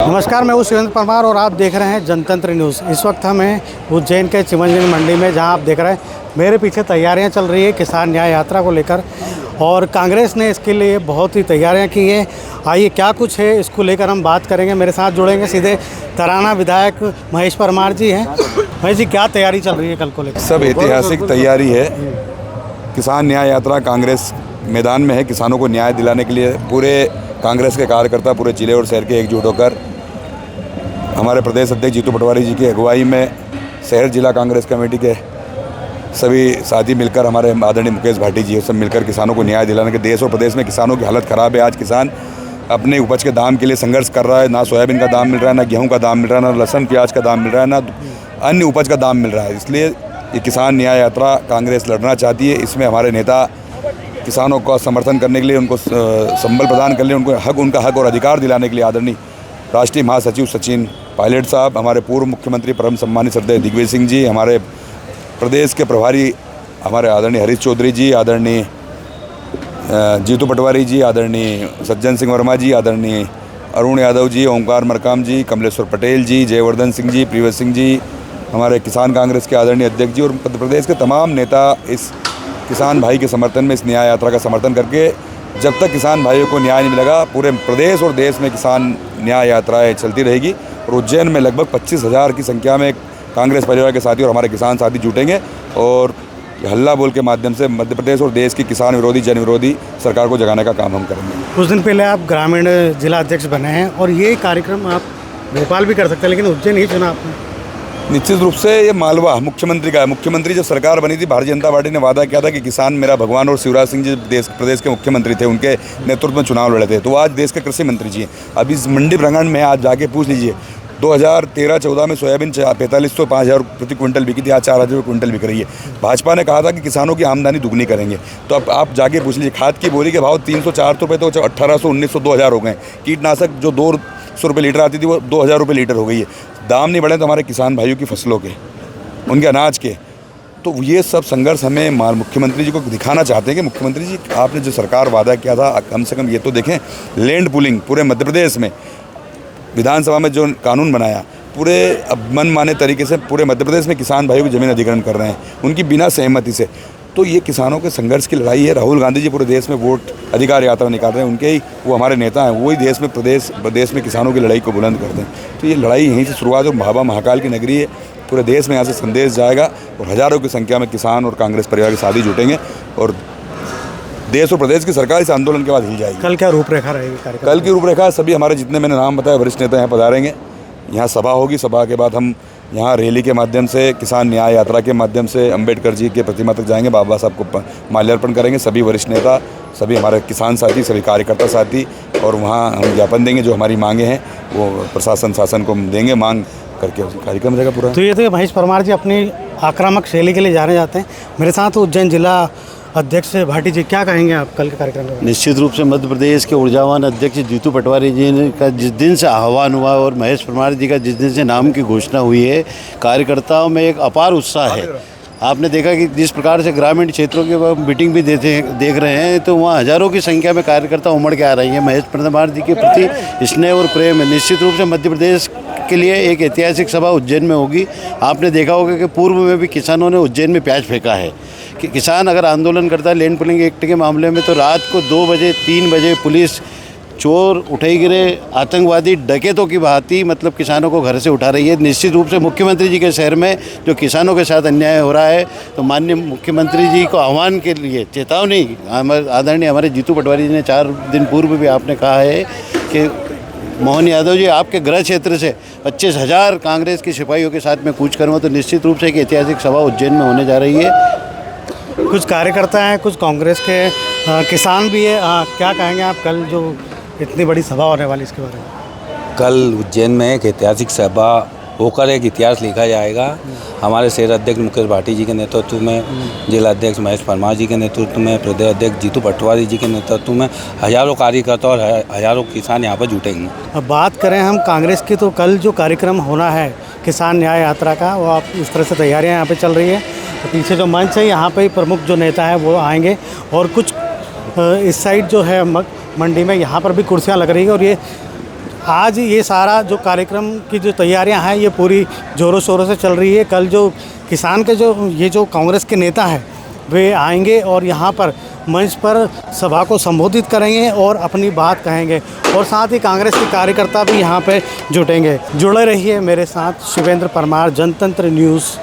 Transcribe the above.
नमस्कार, मैं हूँ सुरेंद्र परमार और आप देख रहे हैं जनतंत्र न्यूज़। इस वक्त हम हैं उज्जैन के चिमनजनी मंडी में, जहां आप देख रहे हैं मेरे पीछे तैयारियां चल रही है किसान न्याय यात्रा को लेकर, और कांग्रेस ने इसके लिए बहुत ही तैयारियां की हैं। आइए क्या कुछ है इसको लेकर हम बात करेंगे। मेरे साथ जुड़ेंगे सीधे तराना विधायक महेश परमार जी हैं। महेश जी, क्या तैयारी चल रही है कल को लेकर? सब ऐतिहासिक तैयारी है। किसान न्याय यात्रा कांग्रेस मैदान में है। किसानों को न्याय दिलाने के लिए पूरे कांग्रेस के कार्यकर्ता पूरे जिले और शहर के एकजुट होकर हमारे प्रदेश अध्यक्ष जीतू पटवारी जी की अगुवाई में शहर जिला कांग्रेस कमेटी के सभी साथी मिलकर, हमारे आदरणीय मुकेश भाटी जी सब मिलकर किसानों को न्याय दिलाने के। देश और प्रदेश में किसानों की हालत ख़राब है। आज किसान अपने उपज के दाम के लिए संघर्ष कर रहा है। ना सोयाबीन का दाम मिल रहा है, ना गेहूं का दाम मिल रहा है, ना लहसुन प्याज का दाम मिल रहा है, ना अन्य उपज का दाम मिल रहा है। इसलिए ये किसान न्याय यात्रा कांग्रेस लड़ना चाहती है। इसमें हमारे नेता किसानों का समर्थन करने के लिए, उनको संबल प्रदान करने, उनका हक और अधिकार दिलाने के लिए आदरणीय राष्ट्रीय महासचिव सचिन पायलट साहब, हमारे पूर्व मुख्यमंत्री परम सम्मानित श्रद्धेय दिग्विजय सिंह जी, हमारे प्रदेश के प्रभारी हमारे आदरणीय हरीश चौधरी जी, आदरणीय जीतू पटवारी जी, आदरणीय सज्जन सिंह वर्मा जी, आदरणीय अरुण यादव जी, ओंकार मरकाम जी, कमलेश्वर पटेल जी, जयवर्धन सिंह जी, प्रियव्रत सिंह जी, हमारे किसान कांग्रेस के आदरणीय अध्यक्ष जी और मध्य प्रदेश के तमाम नेता इस किसान भाई के समर्थन में, इस न्याय यात्रा का समर्थन करके, जब तक किसान भाइयों को न्याय नहीं मिलेगा पूरे प्रदेश और देश में किसान न्याय यात्राएं चलती रहेगी। और उज्जैन में लगभग 25,000 की संख्या में कांग्रेस परिवार के साथी और हमारे किसान साथी जुटेंगे और हल्ला बोल के माध्यम से मध्य प्रदेश और देश की किसान विरोधी जन विरोधी सरकार को जगाने का काम हम करेंगे। कुछ दिन पहले आप ग्रामीण जिला अध्यक्ष बने हैं और ये कार्यक्रम आप भोपाल भी कर सकते हैं, लेकिन उज्जैन ही चुना आपने। निश्चित रूप से ये मालवा मुख्यमंत्री का है। मुख्यमंत्री जब सरकार बनी थी, भारतीय जनता पार्टी ने वादा किया था कि किसान मेरा भगवान, और शिवराज सिंह जी प्रदेश के मुख्यमंत्री थे, उनके नेतृत्व में चुनाव लड़े थे। तो आज देश के कृषि मंत्री जी हैं। अब इस मंडी प्रांगण में आज जाके पूछ लीजिए, 2013-14 में सोयाबीन 4500 5,000 प्रति क्विंटल बिकी थी, आज 4,000 क्विंटल बिक रही है। भाजपा ने कहा था कि किसानों की आमदनी दुगनी करेंगे, तो अब आप जाके पूछ लीजिए, खाद की बोरी के भाव 300-400 रुपये तो 1,800, 1,900, 2,000 हो गए। कीटनाशक जो 200 रुपये लीटर आती थी वो 2,000 रुपये लीटर हो गई है। दाम नहीं बढ़े तो हमारे किसान भाइयों की फसलों के, उनके अनाज के। तो ये सब संघर्ष हमें मुख्यमंत्री जी को दिखाना चाहते हैं कि मुख्यमंत्री जी, आपने जो सरकार वादा किया था, कम से कम ये तो देखें। लैंड पूलिंग पूरे मध्य प्रदेश में, विधानसभा में जो कानून बनाया, पूरे मनमाने तरीके से पूरे मध्य प्रदेश में किसान भाइयों की ज़मीन अधिग्रहण कर रहे हैं उनकी बिना सहमति से। तो ये किसानों के संघर्ष की लड़ाई है। राहुल गांधी जी पूरे देश में वोट अधिकार यात्रा निकाल रहे हैं, उनके ही वो हमारे नेता हैं, वही देश में प्रदेश में किसानों की लड़ाई को बुलंद करते हैं। तो ये लड़ाई यहीं से शुरुआत, और भाभा महाकाल की नगरी है, पूरे देश में यहाँ से संदेश जाएगा और हज़ारों की संख्या में किसान और कांग्रेस परिवार के साथी जुटेंगे और देश और प्रदेश की सरकार इस आंदोलन के बाद हिल जाएगी। कल क्या रूपरेखा रहेगी कार्यक्रम? कल की रूपरेखा सभी हमारे जितने मैंने नाम बताया वरिष्ठ नेता यहाँ पधारेंगे। यहाँ सभा होगी, सभा के बाद हम यहाँ रैली के माध्यम से, किसान न्याय यात्रा के माध्यम से अम्बेडकर जी के प्रतिमा तक जाएंगे, बाबा साहब को माल्यार्पण करेंगे। सभी वरिष्ठ नेता, सभी हमारे किसान साथी, सभी कार्यकर्ता साथी, और वहाँ हम ज्ञापन देंगे, जो हमारी मांगे हैं वो प्रशासन शासन को देंगे, मांग करके कार्यक्रम रहेगा पूरा। तो ये तो महेश परमार जी अपनी आक्रामक शैली के लिए जाने जाते हैं। मेरे साथ उज्जैन जिला अध्यक्ष भाटी जी, क्या कहेंगे आप कल के कार्यक्रम में? निश्चित रूप से मध्य प्रदेश के ऊर्जावान अध्यक्ष जीतू पटवारी जी का जिस दिन से आह्वान हुआ और महेश परमार जी का जिस दिन से नाम की घोषणा हुई है, कार्यकर्ताओं में एक अपार उत्साह है। आपने देखा कि जिस प्रकार से ग्रामीण क्षेत्रों की मीटिंग भी देख रहे हैं, तो वहाँ हज़ारों की संख्या में कार्यकर्ता उमड़ के आ रही हैं। महेश परमार जी के प्रति स्नेह और प्रेम है। निश्चित रूप से मध्य प्रदेश के लिए एक ऐतिहासिक सभा उज्जैन में होगी। आपने देखा होगा कि पूर्व में भी किसानों ने उज्जैन में प्याज फेंका है कि किसान अगर आंदोलन करता है लैंड पूलिंग एक्ट के मामले में, तो रात को 2 बजे 3 बजे पुलिस चोर उठाई गिरे, आतंकवादी डकैतों की भांति मतलब किसानों को घर से उठा रही है। निश्चित रूप से मुख्यमंत्री जी के शहर में जो किसानों के साथ अन्याय हो रहा है, तो माननीय मुख्यमंत्री जी को आह्वान के लिए चेतावनी आदरणीय हमारे जीतू पटवारी जी ने 4 दिन पूर्व भी आपने कहा है कि मोहन यादव जी, आपके गृह क्षेत्र से 25,000 कांग्रेस के सिपाहियों के साथ में कूच करूँगा। तो निश्चित रूप से एक ऐतिहासिक सभा उज्जैन में होने जा रही है। कुछ कार्यकर्ता हैं, कुछ कांग्रेस के किसान भी है। क्या कहेंगे आप कल जो इतनी बड़ी सभा होने वाली, इसके बारे में? कल उज्जैन में एक ऐतिहासिक सभा होकर एक इतिहास लिखा जाएगा। हमारे शहर अध्यक्ष मुकेश भाटी जी के नेतृत्व में, जिला अध्यक्ष महेश परमार जी के नेतृत्व में, प्रदेश अध्यक्ष जीतू पटवारी जी के नेतृत्व में हज़ारों कार्यकर्ता और हज़ारों किसान यहाँ पर जुटेंगे। अब बात करें हम कांग्रेस की, तो कल जो कार्यक्रम होना है किसान न्याय यात्रा का, वो आप इस तरह से तैयारियाँ यहाँ पर चल रही है। तो पीछे जो मंच है, यहाँ पर प्रमुख जो नेता है वो आएंगे, और कुछ इस साइड जो है मंडी में, यहाँ पर भी कुर्सियाँ लग रही है। और ये आज ये सारा जो कार्यक्रम की जो तैयारियां हैं ये पूरी ज़ोरों शोरों से चल रही है। कल जो किसान के जो कांग्रेस के नेता हैं वे आएंगे और यहाँ पर मंच पर सभा को संबोधित करेंगे और अपनी बात कहेंगे और साथ ही कांग्रेस के कार्यकर्ता भी यहाँ पे जुटेंगे। जुड़े रहिए मेरे साथ। शिवेंद्र परमार, जनतंत्र न्यूज़।